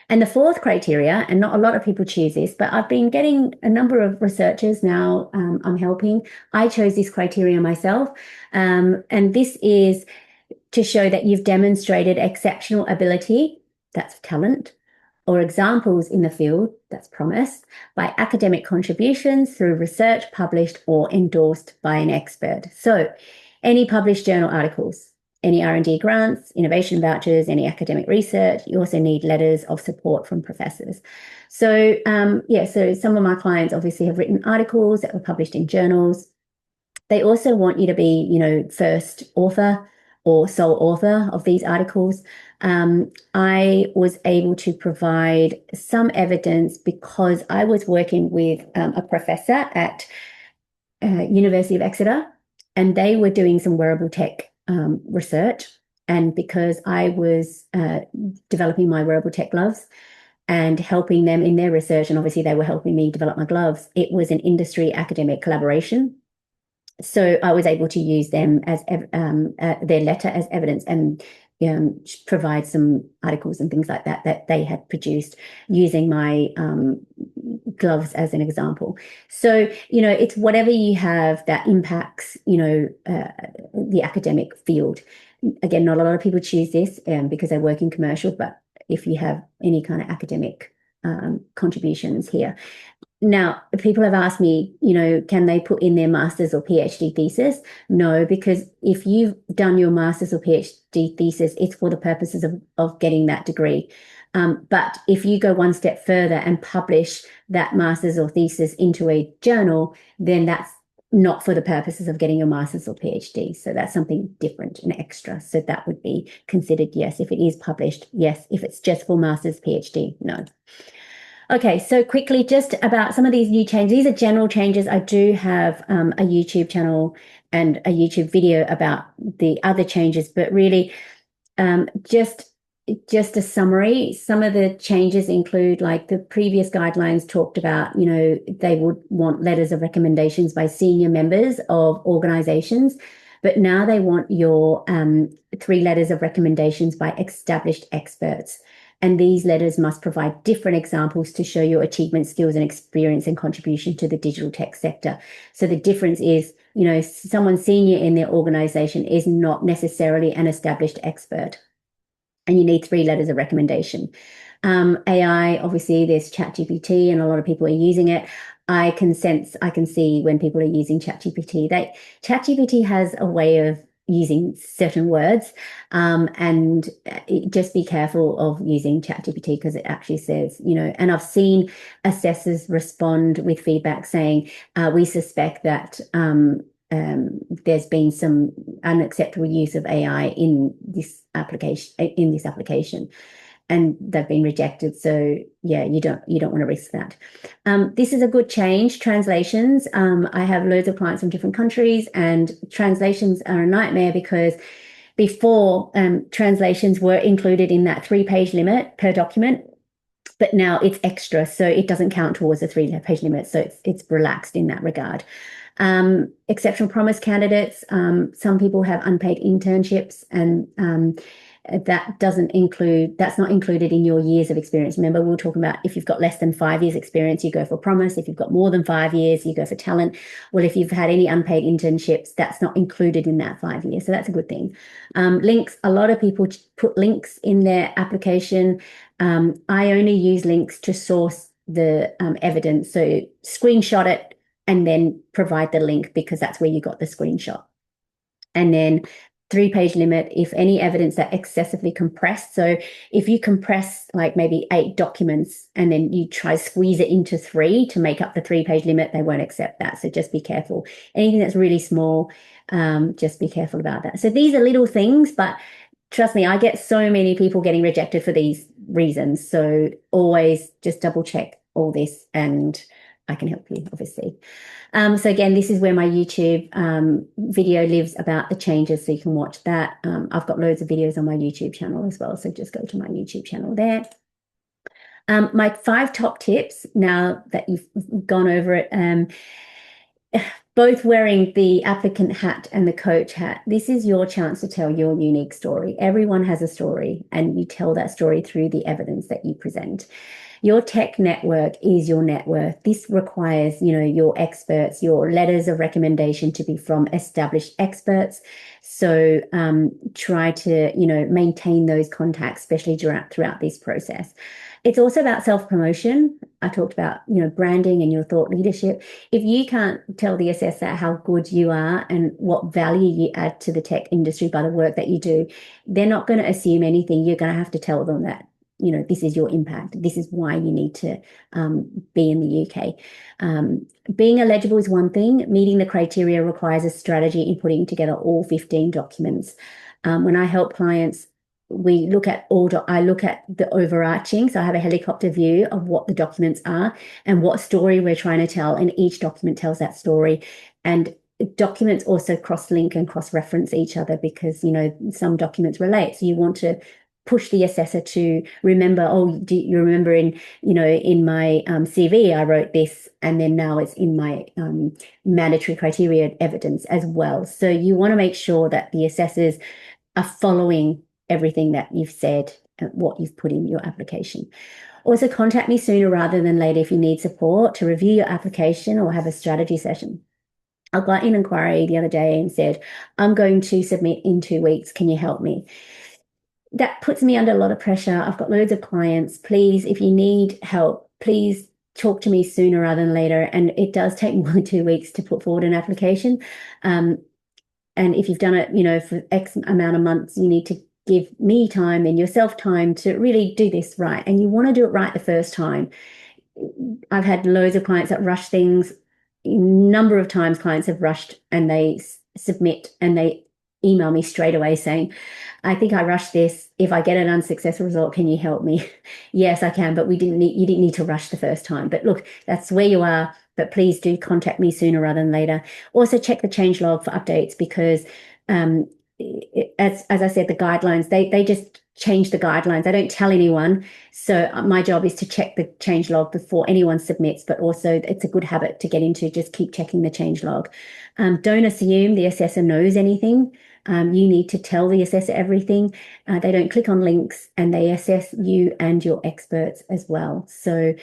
And the 4th criteria, and not a lot of people choose this, but I've been getting a number of researchers now I'm helping. I chose this criteria myself. And this is to show that you've demonstrated exceptional ability, that's talent, or examples in the field, that's promise, by academic contributions through research published or endorsed by an expert. So any published journal articles, any R&D grants, innovation vouchers, any academic research. You also need letters of support from professors. So so some of my clients obviously have written articles that were published in journals. They also want you to be, first author or sole author of these articles. I was able to provide some evidence because I was working with a professor at University of Exeter, and they were doing some wearable tech research. And because I was developing my wearable tech gloves and helping them in their research, and obviously they were helping me develop my gloves, it was an industry academic collaboration. So I was able to use them as their letter as evidence and provide some articles and things like that they had produced using my gloves as an example. So, it's whatever you have that impacts, the academic field. Again, not a lot of people choose this because they work in commercial, but if you have any kind of academic contributions here. Now, people have asked me, can they put in their master's or PhD thesis? No, because if you've done your master's or PhD thesis, it's for the purposes of getting that degree. But if you go one step further and publish that master's or thesis into a journal, then that's not for the purposes of getting your master's or PhD. So that's something different and extra. So that would be considered yes. If it is published, yes. If it's just for master's, PhD, no. Okay, so quickly, just about some of these new changes. These are general changes. I do have a YouTube channel and a YouTube video about the other changes, but really just a summary. Some of the changes include, like the previous guidelines talked about, they would want letters of recommendations by senior members of organizations, but now they want your 3 letters of recommendations by established experts. And these letters must provide different examples to show your achievement, skills, and experience and contribution to the digital tech sector. So the difference is, someone senior in their organization is not necessarily an established expert. And you need 3 letters of recommendation. AI, obviously, there's ChatGPT, and a lot of people are using it. I can see when people are using ChatGPT. ChatGPT has a way of using certain words, and just be careful of using ChatGPT because it actually says, and I've seen assessors respond with feedback saying, we suspect that there's been some unacceptable use of AI in this application, and they've been rejected. So yeah, you don't want to risk that. This is a good change. Translations. I have loads of clients from different countries, and translations are a nightmare because before translations were included in that 3-page limit per document. but now it's extra, so it doesn't count towards the 3-page limit. So it's relaxed in that regard. Exceptional promise candidates. Some people have unpaid internships, and that's not included in your years of experience. Remember, we were talking about if you've got less than 5 years experience, you go for promise. If you've got more than 5 years, you go for talent. Well, if you've had any unpaid internships, that's not included in that 5 years. So that's a good thing. Links, a lot of people put links in their application. I only use links to source the evidence. So screenshot it and then provide the link, because that's where you got the screenshot. And then 3-page limit if any evidence that excessively compressed. So if you compress like maybe 8 documents and then you try squeeze it into 3 to make up the 3-page limit, they won't accept that. So just be careful. Anything that's really small, just be careful about that. So these are little things, but trust me, I get so many people getting rejected for these reasons. So always just double check all this, and I can help you, obviously. So again, this is where my YouTube video lives about the changes, so you can watch that. I've got loads of videos on my YouTube channel as well, so just go to my YouTube channel there. My 5 top tips, now that you've gone over it, both wearing the applicant hat and the coach hat, this is your chance to tell your unique story. Everyone has a story, and you tell that story through the evidence that you present. Your tech network is your net worth. This requires, your experts, your letters of recommendation to be from established experts. So try to, maintain those contacts, especially throughout this process. It's also about self-promotion. I talked about, branding and your thought leadership. If you can't tell the assessor how good you are and what value you add to the tech industry by the work that you do, they're not going to assume anything. You're going to have to tell them that, this is your impact. This is why you need to be in the UK. Being eligible is one thing. Meeting the criteria requires a strategy in putting together all 15 documents. When I help clients, I look at the overarching. So I have a helicopter view of what the documents are and what story we're trying to tell. And each document tells that story. And documents also cross-link and cross-reference each other, because, some documents relate. So you want to push the assessor to remember, do you remember in my CV, I wrote this, and then now it's in my mandatory criteria evidence as well. So you want to make sure that the assessors are following everything that you've said and what you've put in your application. Also, contact me sooner rather than later if you need support to review your application or have a strategy session. I got an inquiry the other day and said, I'm going to submit in 2 weeks. Can you help me? That puts me under a lot of pressure. I've got loads of clients. Please, if you need help, please talk to me sooner rather than later. And it does take more than 2 weeks to put forward an application. And if you've done it, for X amount of months, you need to give me time and yourself time to really do this right. And you want to do it right the first time. I've had loads of clients that rush things. A number of times clients have rushed and they submit and they email me straight away saying, I think I rushed this. If I get an unsuccessful result, can you help me? Yes, I can, but you didn't need to rush the first time. But look, that's where you are. But please do contact me sooner rather than later. Also check the change log for updates, because as I said, the guidelines, they just change the guidelines. I don't tell anyone. So my job is to check the change log before anyone submits, but also it's a good habit to get into. Just keep checking the change log. Don't assume the assessor knows anything. You need to tell the assessor everything. They don't click on links, and they assess you and your experts as well. So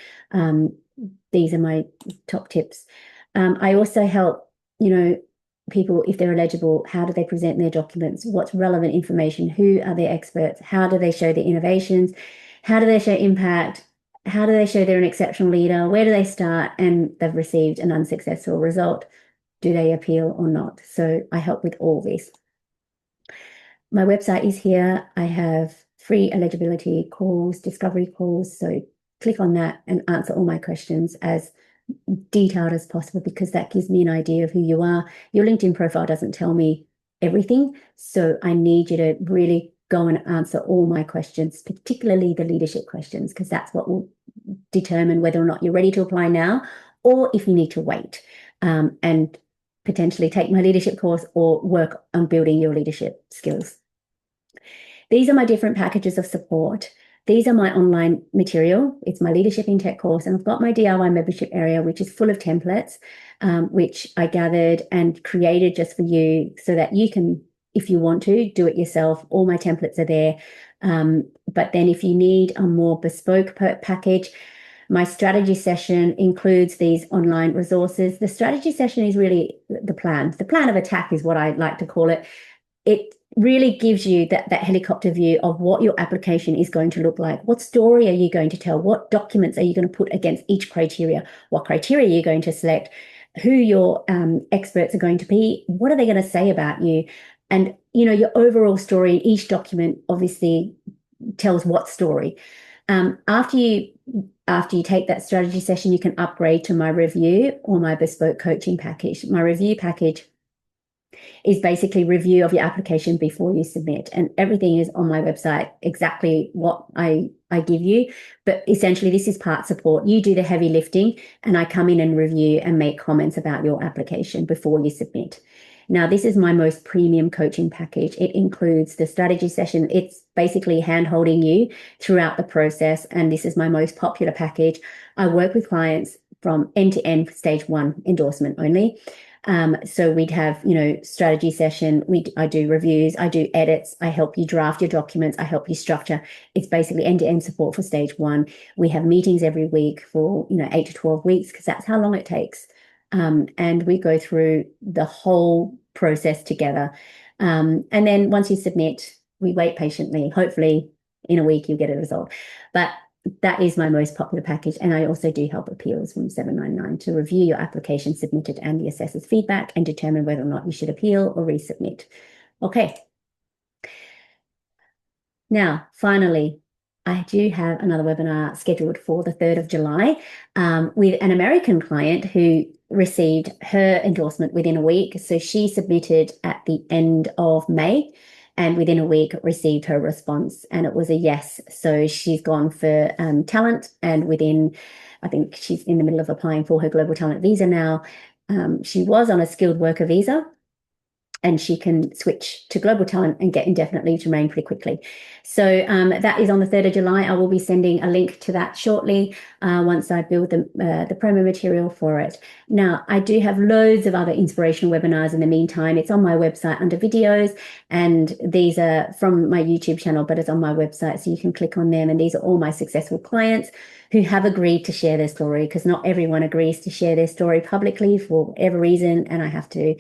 these are my top tips. I also help, people, if they're eligible, how do they present their documents? What's relevant information? Who are their experts? How do they show their innovations? How do they show impact? How do they show they're an exceptional leader? Where do they start? And they've received an unsuccessful result. Do they appeal or not? So I help with all this. My website is here. I have free eligibility calls, discovery calls. So click on that and answer all my questions as detailed as possible, because that gives me an idea of who you are. Your LinkedIn profile doesn't tell me everything. So I need you to really go and answer all my questions, particularly the leadership questions, because that's what will determine whether or not you're ready to apply now, or if you need to wait and potentially take my leadership course or work on building your leadership skills. These are my different packages of support. These are my online material. It's my leadership in tech course, and I've got my DIY membership area, which is full of templates, which I gathered and created just for you so that you can, if you want to, do it yourself. All my templates are there. But then if you need a more bespoke package, my strategy session includes these online resources. The strategy session is really the plan. The plan of attack is what I like to call it. It really gives you that helicopter view of what your application is going to look like. What story are you going to tell? What documents are you going to put against each criteria? What criteria are you going to select? Who your experts are going to be? What are they going to say about you? And, your overall story in each document obviously tells what story. After you take that strategy session, you can upgrade to my review or my bespoke coaching package. My review package is basically review of your application before you submit, and everything is on my website, exactly what I give you. But essentially, this is part support. You do the heavy lifting, and I come in and review and make comments about your application before you submit. Now, this is my most premium coaching package. It includes the strategy session. It's basically hand-holding you throughout the process, and this is my most popular package. I work with clients from end to end, stage 1 endorsement only. So we'd have, strategy session. I do reviews, I do edits, I help you draft your documents, I help you structure. It's basically end-to-end support for stage 1. We have meetings every week for, 8 to 12 weeks, because that's how long it takes. And we go through the whole process together. And then once you submit, we wait patiently. Hopefully in a week you'll get a result. But that is my most popular package. And I also do help appeals from $7.99 to review your application submitted and the assessor's feedback and determine whether or not you should appeal or resubmit. Okay. Now, finally, I do have another webinar scheduled for the 3rd of July with an American client who received her endorsement within a week. So she submitted at the end of May, and within a week received her response, and it was a yes. So she's gone for talent, and I think she's in the middle of applying for her global talent visa now. She was on a skilled worker visa, and she can switch to global talent and get indefinite leave to remain pretty quickly. So that is on the 3rd of July. I will be sending a link to that shortly once I build the promo material for it. Now, I do have loads of other inspirational webinars in the meantime. It's on my website under videos, and these are from my YouTube channel, but it's on my website, so you can click on them. And these are all my successful clients who have agreed to share their story, because not everyone agrees to share their story publicly for whatever reason, and I have to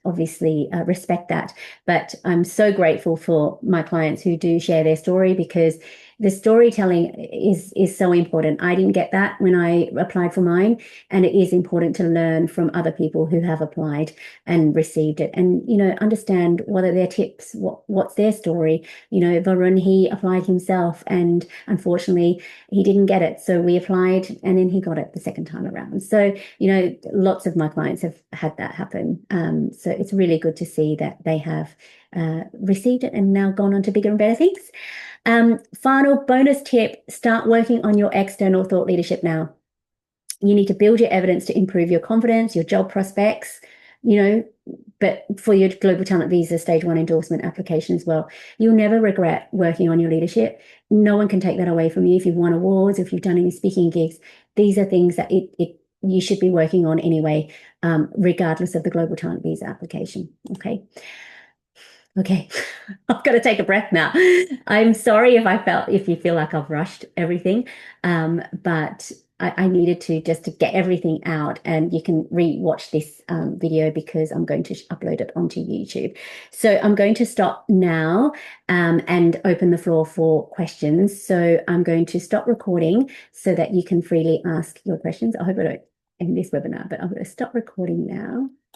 obviously respect that. But I'm so grateful for my clients who do share their story, because the storytelling is so important. I didn't get that when I applied for mine, and it is important to learn from other people who have applied and received it, and understand what are their tips, what's their story. Varun, he applied himself, and unfortunately he didn't get it, so we applied and then he got it the second time around. So lots of my clients have had that happen. So it's really good to see that they have received it and now gone on to bigger and better things. Final bonus tip: start working on your external thought leadership now. You need to build your evidence to improve your confidence, your job prospects, but for your global talent visa stage 1 endorsement application as well. You'll never regret working on your leadership. No one can take that away from you. If you've won awards, if you've done any speaking gigs, these are things that you should be working on anyway, regardless of the global talent visa application. Okay, I've got to take a breath now. I'm sorry if you feel like I've rushed everything, but I needed to just to get everything out, and you can re-watch this video because I'm going to upload it onto YouTube. So I'm going to stop now and open the floor for questions. So I'm going to stop recording so that you can freely ask your questions. I hope I don't end this webinar, but I'm going to stop recording now.